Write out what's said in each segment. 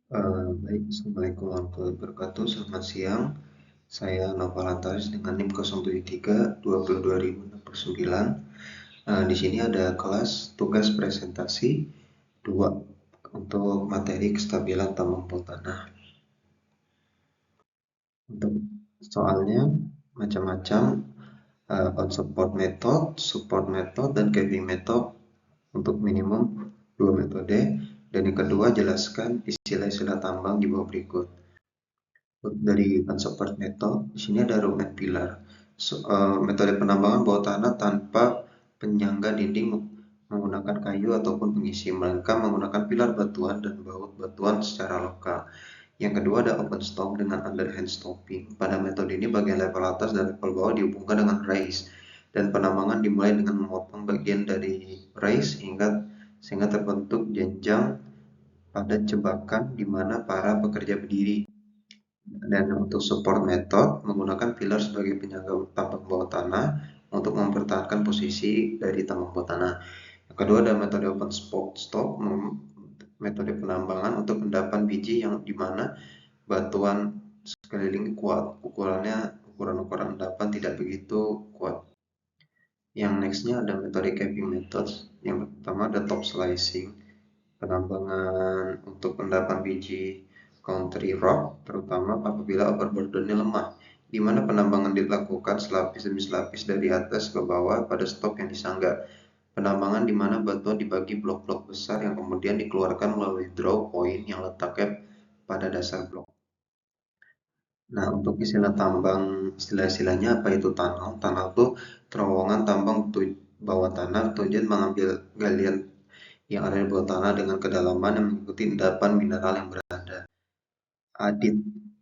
Baik, Assalamualaikum warahmatullahi wabarakatuh. Selamat siang. Saya Nova Lantaris dengan NIM 073 22009. Di sini ada kelas tugas presentasi 2 untuk materi kestabilan tambang bawah tanah. Untuk soalnya macam-macam, on support method, dan caving method untuk minimum 2 metode. Dan yang kedua, jelaskan istilah-istilah tambang di bawah berikut. Dari support method, di sini ada room and pillar. Metode penambangan bawah tanah tanpa penyangga dinding menggunakan kayu ataupun pengisi, melainkan menggunakan pilar batuan dan baut batuan secara lokal. Yang kedua ada open stope dengan underhand stopping. Pada metode ini bagian level atas dan level bawah dihubungkan dengan raise, dan penambangan dimulai dengan memotong bagian dari raise sehingga terbentuk jenjang pada jebakan di mana para pekerja berdiri. Dan untuk support method, menggunakan pilar sebagai penyangga tambang bawah tanah untuk mempertahankan posisi dari tambang bawah tanah. Yang kedua ada metode open stope, metode penambangan untuk endapan biji yang dimana batuan sekeliling kuat, ukuran endapan tidak begitu kuat. Yang nextnya ada metode caving methods. Yang pertama ada top slicing, penambangan untuk endapan biji country rock, terutama apabila overburdennya lemah, di mana penambangan dilakukan selapis demi selapis dari atas ke bawah pada stok yang disangga. Penambangan di mana batuan dibagi blok-blok besar yang kemudian dikeluarkan melalui draw point yang letaknya pada dasar blok. Nah, untuk istilah tambang, istilah-istilahnya apa itu tunnel? Tunnel itu terowongan tambang bawah tanah tujuan mengambil galian yang ada di bawah tanah dengan kedalaman yang mengikuti endapan mineral yang berada. Adit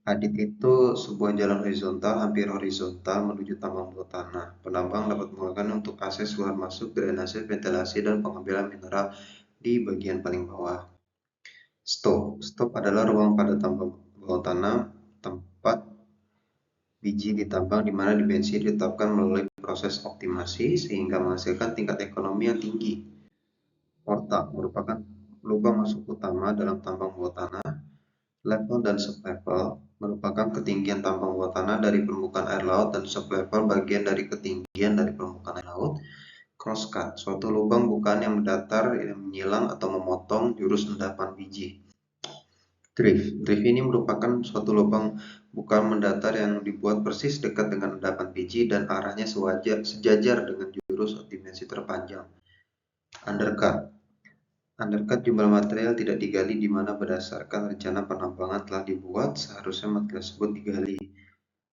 Adit itu sebuah jalan horizontal, hampir horizontal menuju tambang bawah tanah. Penambang dapat menggunakan untuk akses keluar masuk, drainase, ventilasi, dan pengambilan mineral di bagian paling bawah. Stop adalah ruang pada tambang bawah tanah, tempat biji ditambang di mana dimensi ditetapkan melalui proses optimasi sehingga menghasilkan tingkat ekonomi yang tinggi. Porta merupakan lubang masuk utama dalam tambang bawah tanah. Level dan sublevel merupakan ketinggian tambang bawah tanah dari permukaan air laut, dan sublevel bagian dari ketinggian dari permukaan air laut. Crosscut, suatu lubang bukaan yang mendatar yang menyilang atau memotong jurus endapan biji. Drift ini merupakan suatu lubang bukaan mendatar yang dibuat persis dekat dengan endapan biji dan arahnya sejajar dengan jurus dimensi terpanjang. Undercut jumlah material tidak digali di mana berdasarkan rencana penambangan telah dibuat, seharusnya material tersebut digali.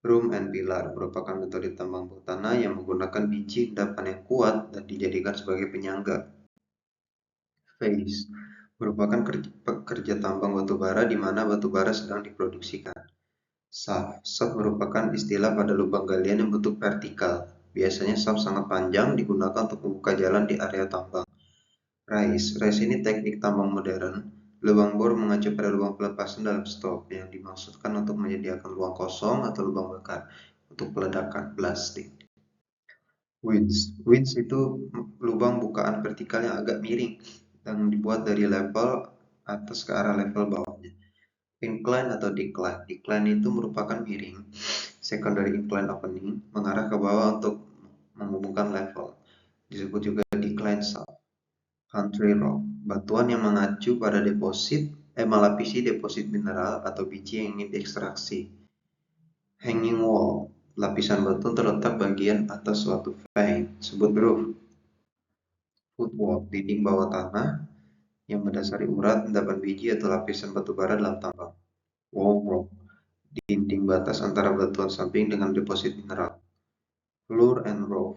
Room and pillar merupakan metode tambang bawah tanah yang menggunakan biji endapan yang kuat dan dijadikan sebagai penyangga. Phase merupakan kerja tambang batubara di mana batubara sedang diproduksikan. Shaft merupakan istilah pada lubang galian yang bentuk vertikal. Biasanya shaft sangat panjang digunakan untuk membuka jalan di area tambang. Rise ini teknik tambang modern. Lubang bor mengacu pada lubang pelepasan dalam stok yang dimaksudkan untuk menyediakan ruang kosong atau lubang bakar untuk peledakan blasting. Winch itu lubang bukaan vertikal yang agak miring yang dibuat dari level atas ke arah level bawahnya. Incline atau decline. Decline itu merupakan miring. Secondary incline opening mengarah ke bawah untuk menghubungkan level. Disebut juga decline shaft. Country rock, batuan yang mengacu pada melapisi deposit mineral atau biji yang ingin diekstraksi. Hanging wall, lapisan batu terletak bagian atas suatu vein, disebut groove. Footwall, dinding bawah tanah yang mendasari urat, endapan biji atau lapisan batu bara dalam tambang. Wall rock, dinding batas antara batuan samping dengan deposit mineral. Floor and roof,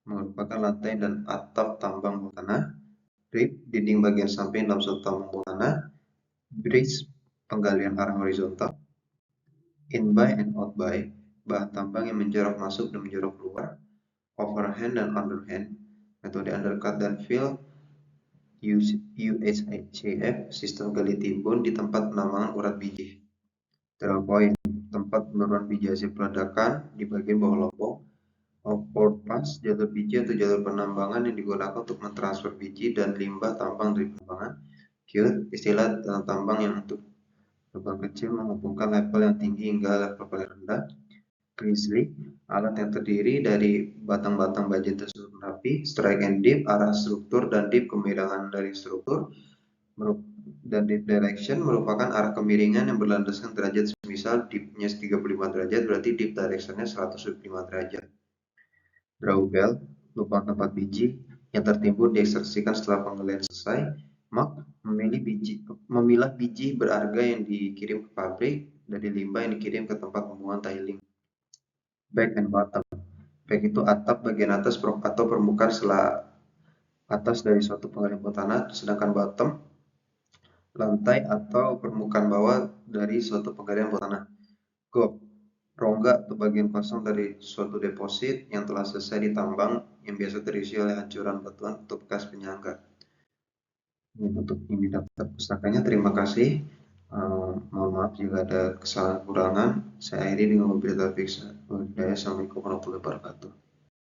merupakan lantai dan atap tambang bawah tanah. Rib, dinding bagian samping dalam suatu tambang bawah tanah. Bridge, penggalian arah horizontal. In-by and out-by, bahan tambang yang menjorok masuk dan menjorok keluar. Overhand dan underhand, metode undercut dan fill. UHCF, sistem gali timbun di tempat penambangan urat biji. Draw point, tempat penurunan biji hasil peledakan di bagian bawah lombok. Outboard pass, jalur biji atau jalur penambangan yang digunakan untuk mentransfer biji dan limbah tambang dari penambangan. Queue, istilah dalam tambang yang untuk lubang kecil menghubungkan level yang tinggi hingga level paling rendah. Grizzly, alat yang terdiri dari batang-batang baja tersusun rapi. Strike and dip, arah struktur dan dip kemiringan dari struktur. Dan dip direction merupakan arah kemiringan yang berlandaskan derajat. Misal dipnya 35 derajat, berarti dip directionnya 105 derajat. Drawbell, lubang tempat biji yang tertimbun diekstraksikan setelah pengelian selesai. Mark, memilah biji berharga yang dikirim ke pabrik dari limbah yang dikirim ke tempat pembuangan tiling. Back and bottom. Back itu atap bagian atas atau permukaan atas dari suatu pengalian bawah tanah, sedangkan bottom lantai atau permukaan bawah dari suatu pengalian bawah tanah. Gop, rongga atau bagian kosong dari suatu deposit yang telah selesai ditambang yang biasa terisi oleh hancuran batuan atau bekas penyangga. Untuk ini daftar pustakanya, terima kasih. Mohon maaf jika ada kesalahan kurangan. Saya akhiri dengan wabillahi taufiq. Assalamualaikum warahmatullahi wabarakatuh.